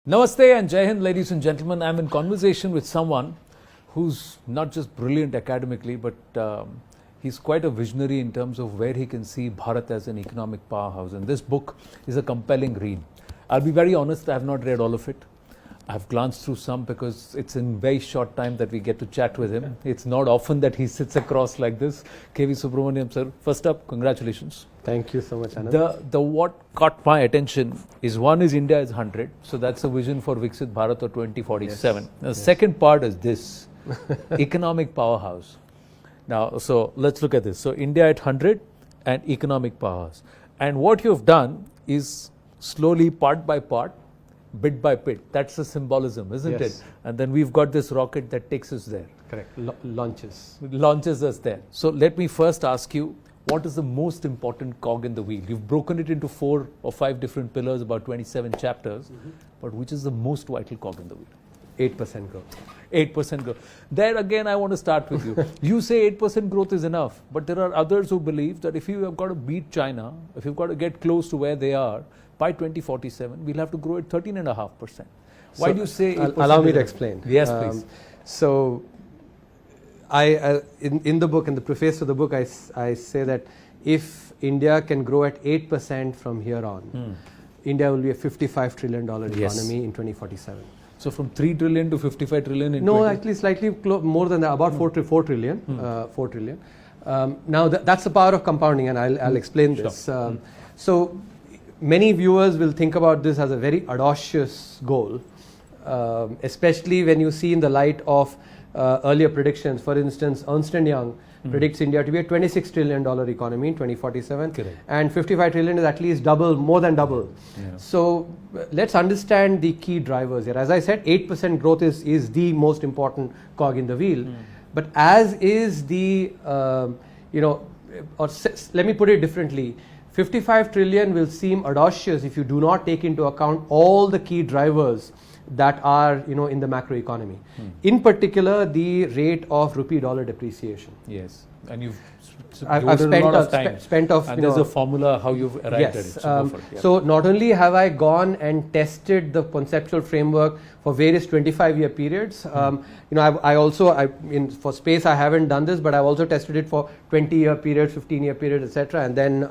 Namaste and Jai Hind, ladies and gentlemen. I'm in conversation with someone who's not just brilliant academically, but he's quite a visionary in terms of where he can see Bharat as an economic powerhouse. And this book is a compelling read. I'll be very honest, I have not read all of it. I've glanced through some because it's in very short time that we get to chat with him. It's not often that he sits across like this. KV Subramanian sir, first up, congratulations. Thank you so much, Anand. The what caught my attention is one is India is 100. So that's a vision for Viksit Bharat or 2047. Yes. The second part is this, economic powerhouse. Now, so let's look at this. So India at 100 and economic powerhouse. And what you've done is slowly, part by part, bit by bit. That's the symbolism, isn't it? And then we've got this rocket that takes us there. Correct. Launches us there. So let me first ask you, what is the most important cog in the wheel? You've broken it into 4 or 5 different pillars, about 27 chapters. But which is the most vital cog in the wheel? 8% growth. 8% growth. There again, I want to start with you. You say 8% growth is enough, but there are others who believe that if you have got to beat China, if you've got to get close to where they are, by 2047, we'll have to grow at 13.5%. Why do you say 8%? Allow me to explain. Yes, please. So, in the book, in the preface to the book, I say that if India can grow at 8% from here on, India will be a $55 trillion economy in 2047. So from 3 trillion to 55 trillion in actually slightly more than that, about 4 trillion. 4 trillion. Now that's the power of compounding, and I'll explain this. So many viewers will think about this as a very audacious goal, especially when you see in the light of earlier predictions. For instance, Ernst & Young predicts India to be a $26 trillion economy in 2047. Correct. And 55 trillion is at least double, more than double. Yeah. So let's understand the key drivers here. As I said, 8% growth is the most important cog in the wheel. But as is the, let me put it differently, 55 trillion will seem audacious if you do not take into account all the key drivers that are in the macroeconomy. In particular, the rate of rupee dollar depreciation. Yes, and I've spent a lot of time. And there's a formula how you've arrived at it. So not only have I gone and tested the conceptual framework for various 25-year periods, I also for space I haven't done this, but I've also tested it for 20-year periods, 15-year periods, etc., and then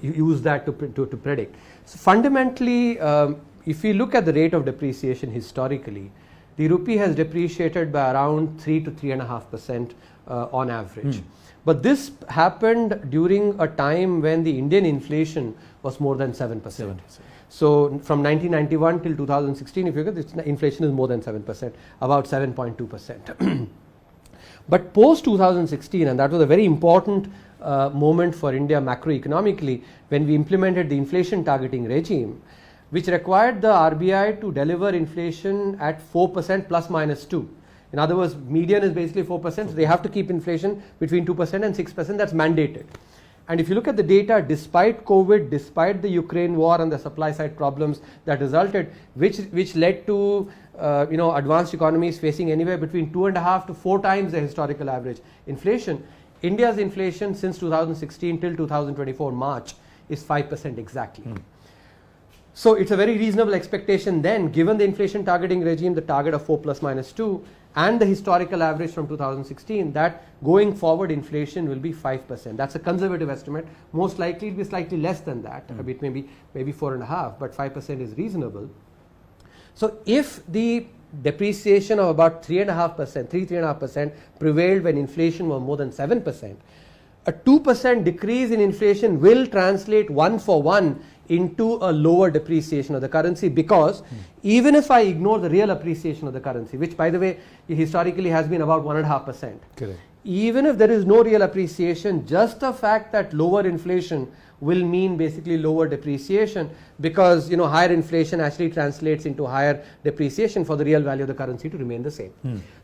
use that to predict. So fundamentally, if we look at the rate of depreciation historically, the rupee has depreciated by around 3 to 3.5% on average. But this happened during a time when the Indian inflation was more than 7%. So from 1991 till 2016, if you look at inflation is more than 7%, about 7.2%. But post 2016, and that was a very important moment for India macroeconomically, when we implemented the inflation targeting regime, which required the RBI to deliver inflation at 4% plus minus 2. In other words, median is basically 4%, so they have to keep inflation between 2% and 6%, that's mandated. And if you look at the data, despite COVID, despite the Ukraine war and the supply side problems that resulted, which led to advanced economies facing anywhere between 2.5 to 4 times the historical average inflation, India's inflation since 2016 till 2024 March is 5% exactly. So it's a very reasonable expectation then, given the inflation targeting regime, the target of 4 plus minus 2, and the historical average from 2016, that going forward inflation will be 5%. That's a conservative estimate. Most likely it will be slightly less than that, a bit maybe 4.5, but 5% is reasonable. So if the depreciation of about 3.5% prevailed when inflation was more than 7%, a 2% decrease in inflation will translate 1-for-1 into a lower depreciation of the currency, because even if I ignore the real appreciation of the currency, which by the way historically has been about 1.5%, correct, even if there is no real appreciation, just the fact that lower inflation will mean basically lower depreciation, because higher inflation actually translates into higher depreciation for the real value of the currency to remain the same.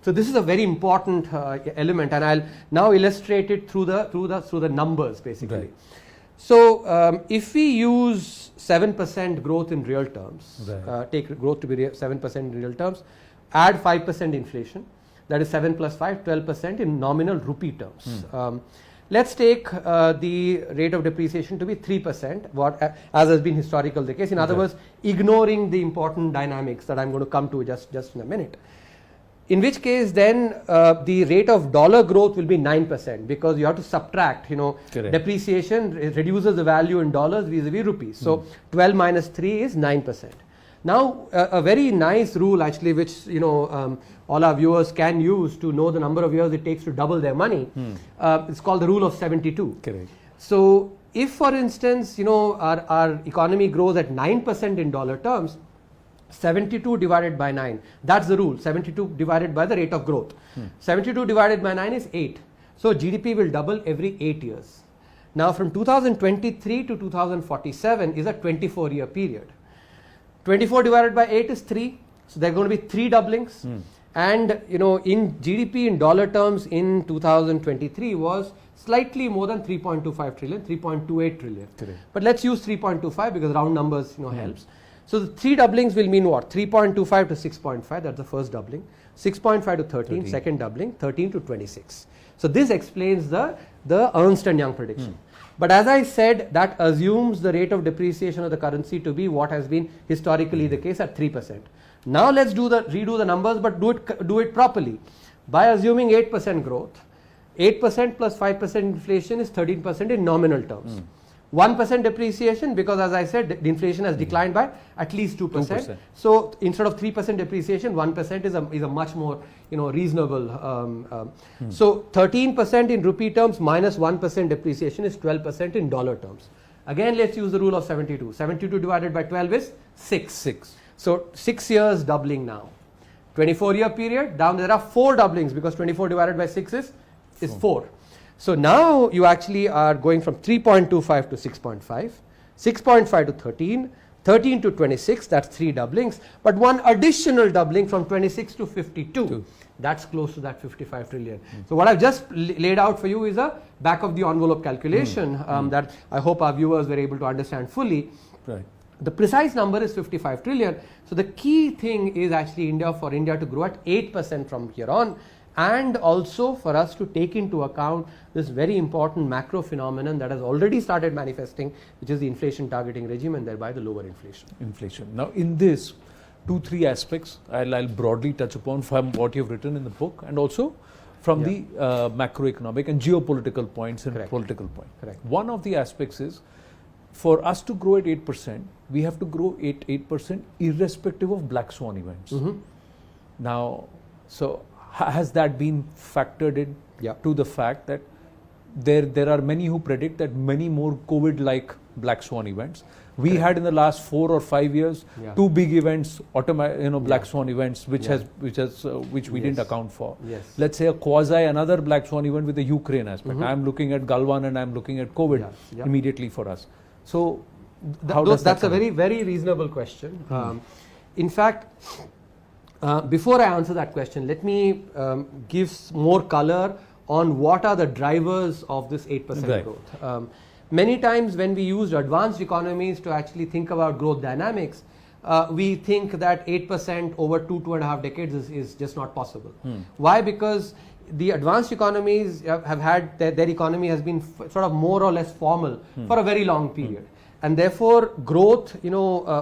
So this is a very important element, and I'll now illustrate it through the numbers basically. Right. So if we use 7% growth in real terms, take growth to be 7% in real terms, add 5% inflation, that is 7 plus 5, 12% in nominal rupee terms. let's take the rate of depreciation to be 3%, as has been historical the case. In other words, ignoring the important dynamics that I'm going to come to just in a minute. In which case then the rate of dollar growth will be 9%, because you have to subtract, depreciation reduces the value in dollars vis-a-vis rupees. So 12 minus 3 is 9%. Now a very nice rule actually, which all our viewers can use to know the number of years it takes to double their money. It's called the rule of 72. Correct. So if, for instance, our economy grows at 9% in dollar terms, 72 divided by 9, that's the rule. 72 divided by the rate of growth. 72 divided by 9 is 8. So GDP will double every 8 years. Now from 2023 to 2047 is a 24-year period. 24 divided by 8 is 3. So there are going to be 3 doublings. And in GDP in dollar terms in 2023 was slightly more than 3.25 trillion, 3.28 trillion. Correct. But let's use 3.25 because round numbers helps. So the 3 doublings will mean what? 3.25 to 6.5, that's the first doubling. 6.5 to 13, second doubling. 13 to 26. So this explains the Ernst & Young prediction. But as I said, that assumes the rate of depreciation of the currency to be what has been historically the case at 3%. Now let's redo the numbers, but do it properly. By assuming 8% growth, 8% plus 5% inflation is 13% in nominal terms. 1% depreciation, because as I said, the inflation has declined by at least 2%. So instead of 3% depreciation, 1% is a much more reasonable. So 13% in rupee terms minus 1% depreciation is 12% in dollar terms. Again, let's use the rule of 72. 72 divided by 12 is 6. So 6 years doubling now. 24-year period, down there are 4 doublings, because 24 divided by 6 is 4. So now you actually are going from 3.25 to 6.5, 6.5 to 13, 13 to 26, that's 3 doublings, but one additional doubling from 26 to 52. That's close to that 55 trillion. So what I've just laid out for you is a back of the envelope calculation that I hope our viewers were able to understand fully. Right. The precise number is 55 trillion. So the key thing is actually for India to grow at 8% from here on, and also for us to take into account this very important macro phenomenon that has already started manifesting, which is the inflation targeting regime and thereby the lower inflation. Now in this, 2-3 aspects I'll broadly touch upon from what you've written in the book, and also from the macroeconomic and geopolitical points and political points. Correct. One of the aspects is, for us to grow at 8%, we have to grow 8% irrespective of black swan events. Now, so has that been factored in to the fact that there are many who predict that many more COVID-like black swan events? We had in the last 4 or 5 years 2 big events, black swan events, which we didn't account for. Let's say a quasi another black swan event with the Ukraine aspect. I'm looking at Galwan and I'm looking at COVID immediately for us. So that's a very, very reasonable question. In fact, before I answer that question, let me give more color on what are the drivers of this 8% growth. Many times when we use advanced economies to actually think about growth dynamics, we think that 8% over 2.5 decades is just not possible. Why? Because the advanced economies have had their economy has been sort of more or less formal for a very long period. And therefore, growth,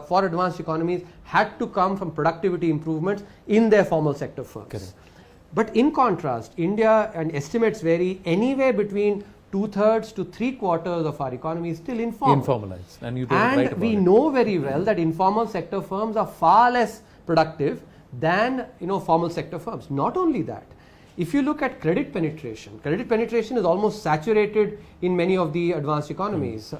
for advanced economies had to come from productivity improvements in their formal sector firms. Correct. But in contrast, India, and estimates vary, anywhere between 2/3 to 3/4 of our economy is still informal. Informalized. And you don't write about we know very well that informal sector firms are far less productive than formal sector firms. Not only that, if you look at credit penetration is almost saturated in many of the advanced economies,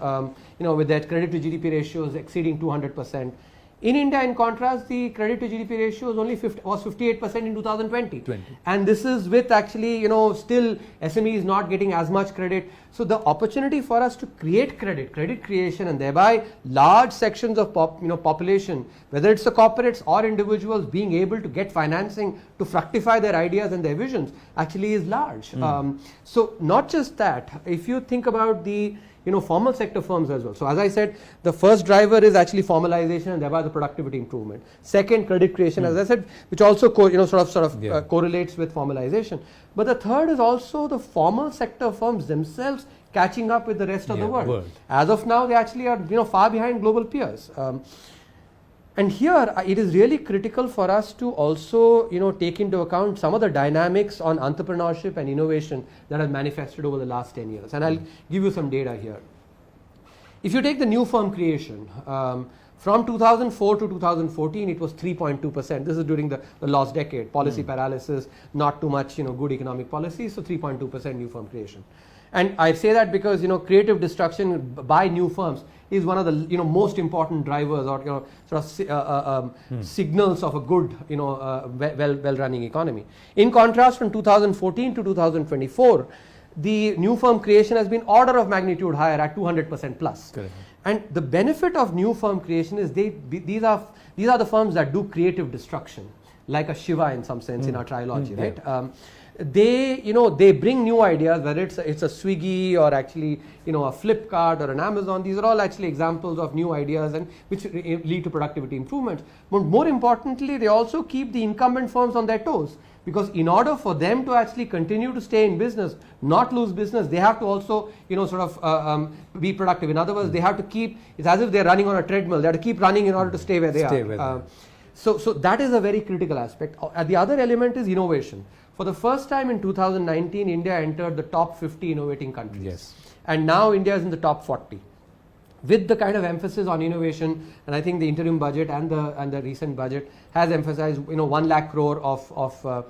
with their credit to GDP ratios exceeding 200%. In India, in contrast, the credit to GDP ratio was 58% in 2020. And this is with actually, still SMEs not getting as much credit. So the opportunity for us to create credit creation, and thereby large sections of population, whether it's the corporates or individuals, being able to get financing to fructify their ideas and their visions, actually is large. So not just that, if you think about the formal sector firms as well. So as I said, the first driver is actually formalization and thereby the productivity improvement. Second, credit creation, as I said, which also correlates with formalization. But the third is also the formal sector firms themselves catching up with the rest of the world. As of now, they actually are far behind global peers. And here it is really critical for us to also take into account some of the dynamics on entrepreneurship and innovation that have manifested over the last 10 years. And I'll give you some data here. If you take the new firm creation, from 2004 to 2014, it was 3.2%. This is during the lost decade, policy paralysis, not too much good economic policy, so 3.2% new firm creation. And I say that because creative destruction by new firms is one of the most important drivers or signals of a good well running economy. In contrast, from 2014 to 2024, the new firm creation has been order of magnitude higher at 200% plus. Correct. And the benefit of new firm creation is these are the firms that do creative destruction, like a Shiva in some sense in our trilogy, right? They bring new ideas, whether it's a Swiggy or actually a Flipkart or an Amazon. These are all actually examples of new ideas and which lead to productivity improvements. But more importantly, they also keep the incumbent firms on their toes, because in order for them to actually continue to stay in business, not lose business, they have to also be productive. In other words, they have to keep, it's as if they're running on a treadmill. They have to keep running in order to stay where they are. So that is a very critical aspect. The other element is innovation. For the first time in 2019, India entered the top 50 innovating countries. Yes. And now India is in the top 40. With the kind of emphasis on innovation, and I think the interim budget and the recent budget has emphasized 1 lakh crore of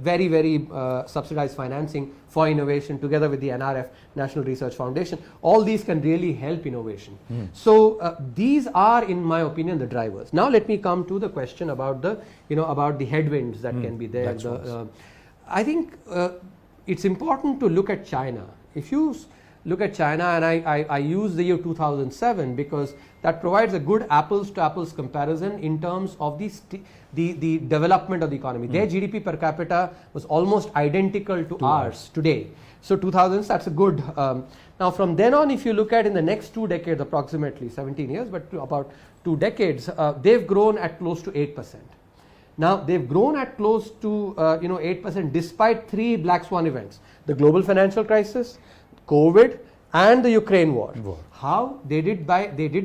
very, very subsidized financing for innovation together with the NRF, National Research Foundation. All these can really help innovation. So these are, in my opinion, the drivers. Now let me come to the question about the headwinds that can be there. I think it's important to look at China. If you look at China, and I use the year 2007 because that provides a good apples to apples comparison in terms of the development of the economy. Their GDP per capita was almost identical to ours today. So 2000s, that's a good. Now from then on, if you look at in the next 2 decades, approximately 17 years, but about 2 decades, they've grown at close to 8%. Now they've grown at close to 8% despite 3 black swan events: the global financial crisis, COVID, and the Ukraine war. How they did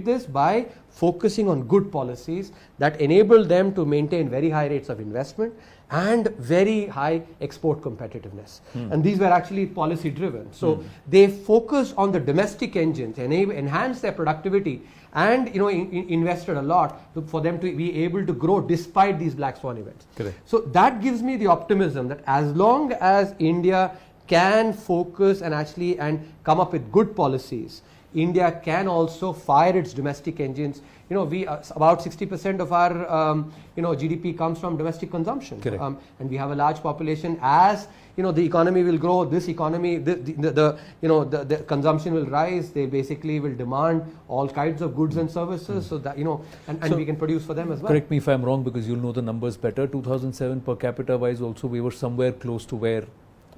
this by focusing on good policies that enabled them to maintain very high rates of investment and very high export competitiveness. And these were actually policy driven. So they focused on the domestic engines, enhanced their productivity, and invested a lot for them to be able to grow despite these black swan events. Correct. So that gives me the optimism that as long as India can focus and come up with good policies, India can also fire its domestic engines. We about 60% of our GDP comes from domestic consumption, and we have a large population. As the economy will grow, this economy, the consumption will rise. They basically will demand all kinds of goods and services, so that and we can produce for them as well. Correct me if I'm wrong, because you'll know the numbers better. 2007 per capita wise, also we were somewhere close to where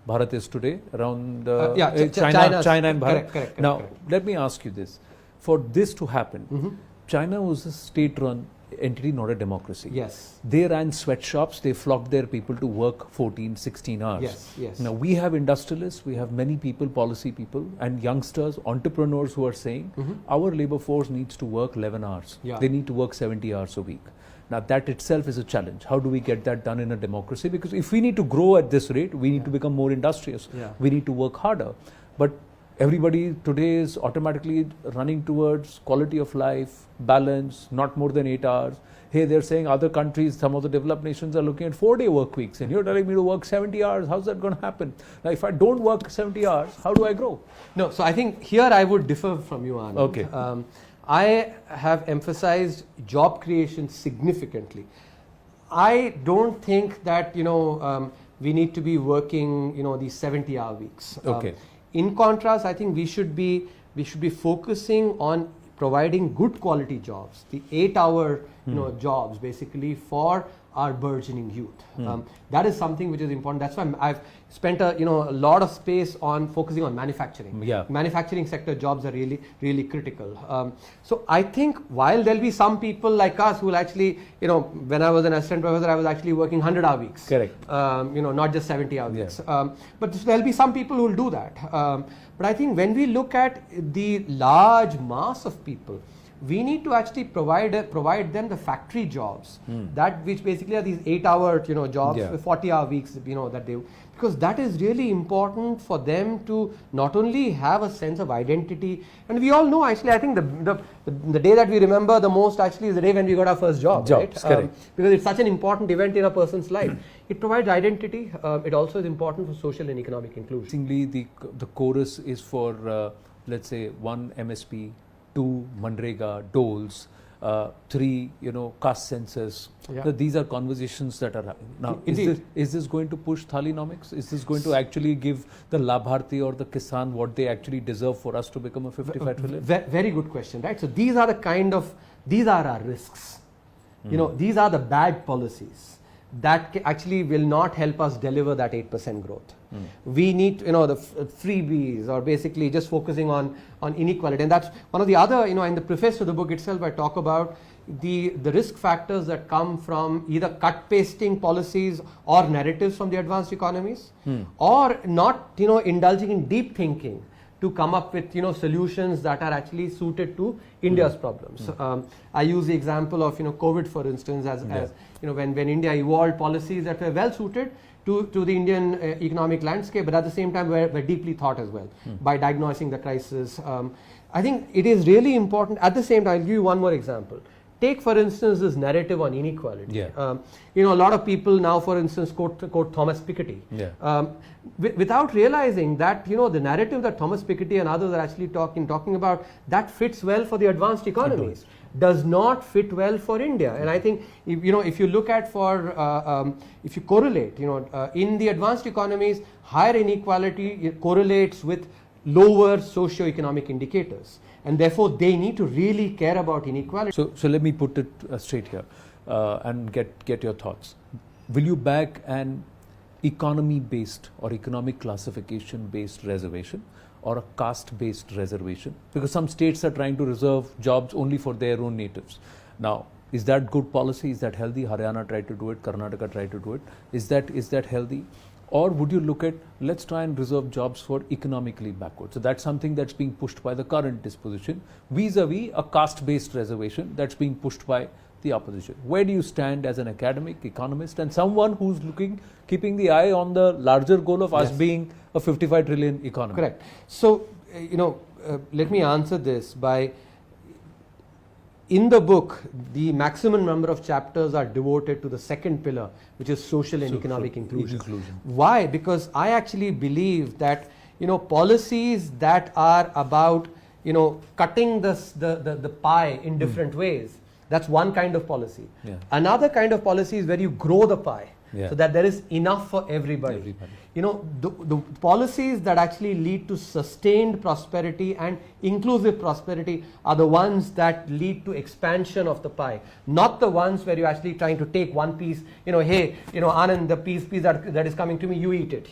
Bharat is today, around China and Bharat. Correct, now, let me ask you this. For this to happen, China was a state-run entity, not a democracy. Yes. They ran sweatshops. They flocked their people to work 14, 16 hours. Yes. Now, we have industrialists, we have many people, policy people, and youngsters, entrepreneurs who are saying, our labor force needs to work 11 hours. They need to work 70 hours a week. Now that itself is a challenge. How do we get that done in a democracy? Because if we need to grow at this rate, we need to become more industrious. We need to work harder. But everybody today is automatically running towards quality of life, balance, not more than 8 hours. Hey, they're saying other countries, some of the developed nations are looking at 4-day work weeks, and you're telling me to work 70 hours. How's that going to happen? Now, if I don't work 70 hours, how do I grow? No, so I think here I would differ from you, Anand. Okay. I have emphasized job creation significantly. I don't think that we need to be working these 70-hour weeks. Okay. In contrast, I think we should be focusing on providing good quality jobs. The 8-hour jobs basically for our burgeoning youth. That is something which is important. That's why I've spent a lot of space on focusing on manufacturing. Manufacturing sector jobs are really critical. So I think while there'll be some people like us who will actually, when I was an assistant professor, I was actually working 100-hour weeks. Correct. Not just 70-hour weeks. But there'll be some people who will do that. But I think when we look at the large mass of people, we need to actually provide them the factory jobs, that which basically are these 8-hour jobs, 40-hour weeks, that they, because that is really important for them to not only have a sense of identity, and we all know actually, I think the day that we remember the most actually is the day when we got our first job, right? Correct. Because it's such an important event in a person's life. It provides identity. It also is important for social and economic inclusion. The chorus is for let's say 1 MSP, 2 Manrega, doles, 3 caste census. These are conversations that are happening. Now, is this going to push Thalinomics? Is this going to actually give the Labharti or the Kisan what they actually deserve for us to become a 55 trillion? Very good question, right? So these are these are our risks. These are the bad policies that actually will not help us deliver that 8% growth. We need, the freebies, or basically just focusing on inequality. And that's one of the other, in the preface to the book itself, I talk about the risk factors that come from either cut pasting policies or narratives from the advanced economies, or not, indulging in deep thinking to come up with solutions that are actually suited to India's problems. I use the example of COVID, for instance, as when India evolved policies that were well suited to the Indian economic landscape, but at the same time were deeply thought as well by diagnosing the crisis. I think it is really important. At the same time, I'll give you one more example. Take, for instance, this narrative on inequality. A lot of people now, for instance, quote Thomas Piketty, without realizing that the narrative that Thomas Piketty and others are actually talking about, that fits well for the advanced economies, does not fit well for India. And I think if you look at if you correlate, in the advanced economies, higher inequality correlates with lower socio-economic indicators. And therefore, they need to really care about inequality. So let me put it straight here and get your thoughts. Will you back an economy-based or economic classification-based reservation or a caste-based reservation? Because some states are trying to reserve jobs only for their own natives. Now, is that good policy? Is that healthy? Haryana tried to do it. Karnataka tried to do it. Is that healthy? Or would you look at, let's try and reserve jobs for economically backward? So that's something that's being pushed by the current disposition, vis-a-vis a caste-based reservation that's being pushed by the opposition. Where do you stand as an academic, economist, and someone who's keeping the eye on the larger goal of us being a 55 trillion economy? Correct. So, let me answer this by, in the book, the maximum number of chapters are devoted to the second pillar, which is social and economic inclusion. Why? Because I actually believe that policies that are about cutting the pie in different ways, that's one kind of policy. Another kind of policy is where you grow the pie so that there is enough for everybody. The policies that actually lead to sustained prosperity and inclusive prosperity are the ones that lead to expansion of the pie, not the ones where you're actually trying to take one piece, hey, Anand, the piece that is coming to me, you eat it.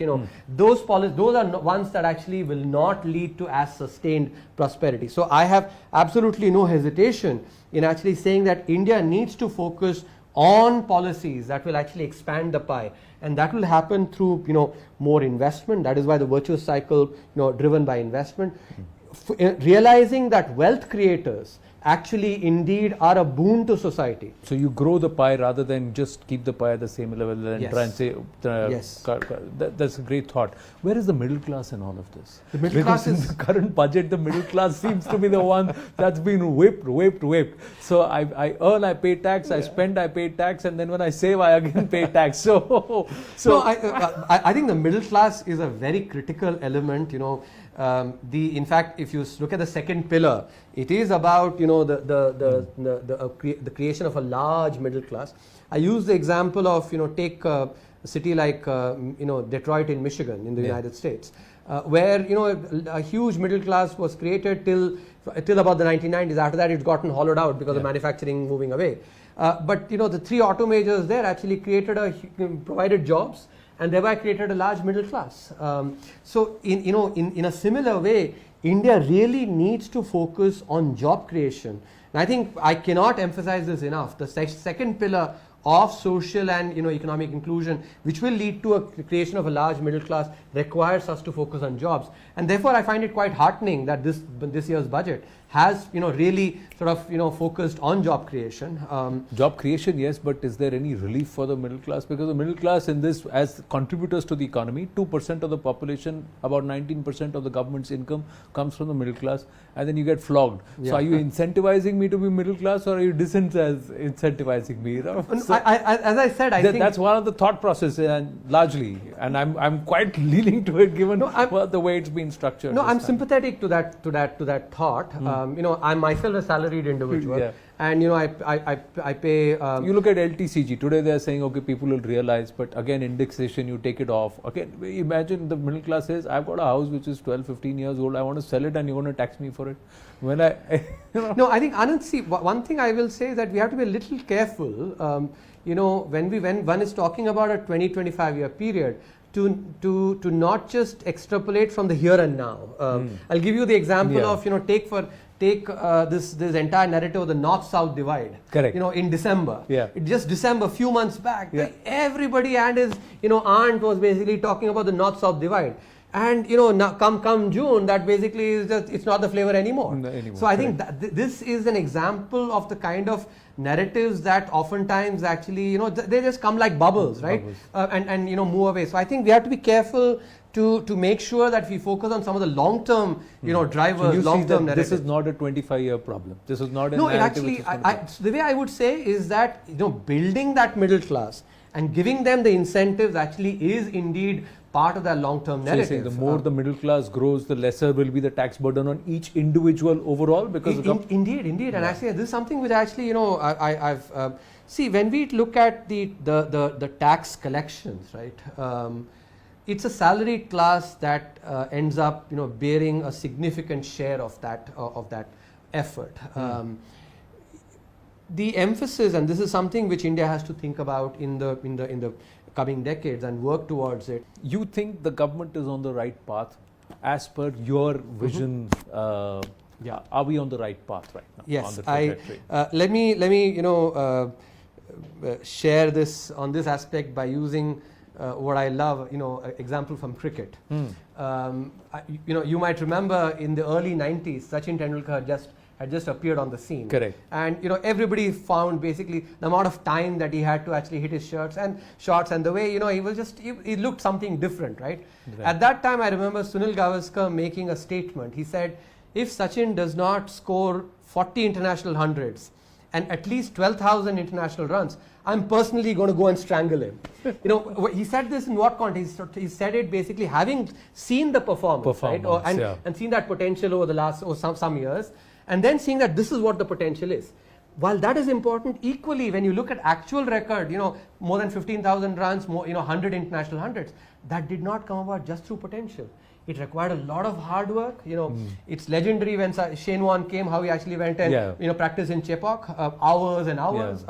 Those are ones that actually will not lead to as sustained prosperity. So I have absolutely no hesitation in actually saying that India needs to focus on policies that will actually expand the pie, and that will happen through more investment. That is why the virtuous cycle driven by investment, realizing that wealth creators actually indeed are a boon to society. So you grow the pie rather than just keep the pie at the same level and try and say that's a great thought. Where is the middle class in all of this? The middle class in the current budget, the middle class seems to be the one that's been whipped. So I earn, I pay tax, I spend, I pay tax, and then when I save, I again pay tax. So I think the middle class is a very critical element. In fact, if you look at the second pillar, it is about the creation of a large middle class. I use the example of take a city like Detroit in Michigan in the United States, where a huge middle class was created till about the 1990s. After that, it's gotten hollowed out because of manufacturing moving away. But the three auto majors there actually provided jobs and thereby created a large middle class. So in a similar way, India really needs to focus on job creation. And I think I cannot emphasize this enough. The second pillar of social and economic inclusion, which will lead to a creation of a large middle class, requires us to focus on jobs. And therefore I find it quite heartening that this year's budget has really sort of focused on job creation. Job creation, yes, but is there any relief for the middle class? Because the middle class in this, as contributors to the economy, 2% of the population, about 19% of the government's income comes from the middle class, and then you get flogged. Yeah. So are you incentivizing me to be middle class, or are you disincentivizing me? So as I said, I think that's one of the thought process, and largely, and I'm quite leaning to it given the way it's been structured. No, I'm sympathetic to that thought. I'm myself a salaried individual, yeah. and I pay. You look at LTCG today; they are saying, okay, people will realize, but again, indexation, you take it off. Again, imagine the middle class says, I've got a house which is 12, 15 years old. I want to sell it, and you're going to tax me for it. When No, I think Anand, see, one thing I will say is that we have to be a little careful. When one is talking about a 20-25 year period, to not just extrapolate from the here and now. I'll give you the example of take this entire narrative of the north-south divide. Correct. In December. Yeah. Just December, few months back, yeah. everybody and his aunt was basically talking about the north-south divide. And now come June, that basically is it's not the flavor anymore. So I think that this is an example of the kind of narratives that oftentimes actually they just come like bubbles, right? And move away. So I think we have to be careful to make sure that we focus on some of the long-term drivers, so long-term narratives. This is not a 25-year problem. This is not a no. It narrative. actually, the way I would say is that building that middle class and giving them the incentives actually is indeed part of that long-term narrative. So you're saying the more the middle class grows, the lesser will be the tax burden on each individual overall, because indeed, and actually this is something which actually I've see when we look at the tax collections, right? It's a salaried class that ends up bearing a significant share of that effort. The emphasis, and this is something which India has to think about in the coming decades and work towards it. You think the government is on the right path as per your vision? Yeah, are we on the right path right now? Yes, on the trajectory? let me share this on this aspect by using what I love, example from cricket. You might remember in the early 90s, Sachin Tendulkar had just appeared on the scene. Correct. And everybody found basically the amount of time that he had to actually hit his shots and the way he looked something different, right? At that time I remember Sunil Gavaskar making a statement. He said, if Sachin does not score 40 international hundreds and at least 12,000 international runs, I'm personally going to go and strangle him. He said this in what context? He said it basically having seen the performance right? And seen that potential over the last some years, and then seeing that this is what the potential is. While that is important, equally when you look at actual record, more than 15,000 runs, more 100 international hundreds, that did not come about just through potential. It required a lot of hard work. It's legendary when Shane Warne came, how he actually went and practiced in Chepauk, hours and hours.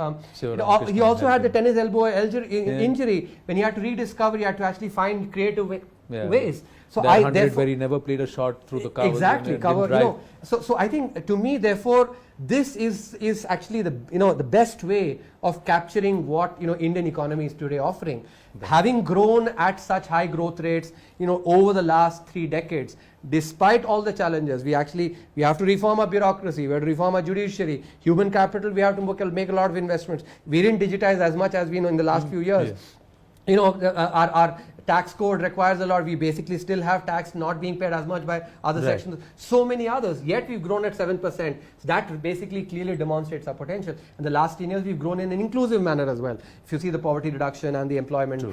He also had the tennis elbow injury when he had to rediscover. He had to actually find creative ways. So where he never played a shot through the cover. Exactly, cover. So I think to me, therefore, this is actually the the best way of capturing what Indian economy is today offering. Having grown at such high growth rates, over the last 3 decades, despite all the challenges, we have to reform our bureaucracy, we have to reform our judiciary, human capital, we have to make a lot of investments. We didn't digitize as much as we know in the last few years. Our tax code requires a lot. We basically still have tax not being paid as much by other sections. So many others. Yet we've grown at 7%. So that basically clearly demonstrates our potential. In the last 10 years, we've grown in an inclusive manner as well. If you see the poverty reduction and the employment,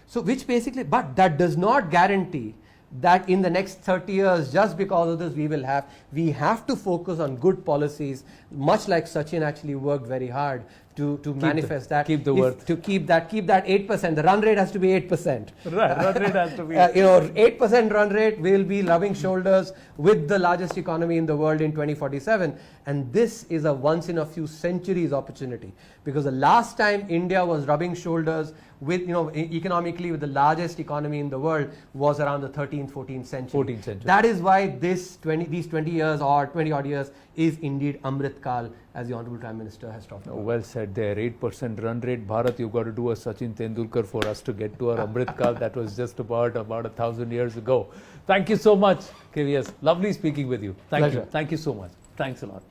so which basically, but that does not guarantee that in the next 30 years, just because of this, we have to focus on good policies, much like Sachin actually worked very hard to manifest that. Keep the If- worth. To keep that 8%. The run rate has to be 8%. Run rate has to be. 8% run rate will be rubbing shoulders with the largest economy in the world in 2047. And this is a once in a few centuries opportunity, because the last time India was rubbing shoulders with, economically with the largest economy in the world was around the 13th, 14th century. 14th century. That is why these 20 years or 20 odd years is indeed Amrit Kal, as the Honorable Prime Minister has talked about. Well said there. 8% run rate. Bharat, you've got to do a Sachin Tendulkar for us to get to our Amrit Kal. That was just about 1,000 years ago. Thank you so much, KVS. Lovely speaking with you. Thank Pleasure. you. Thank you so much. Thanks a lot.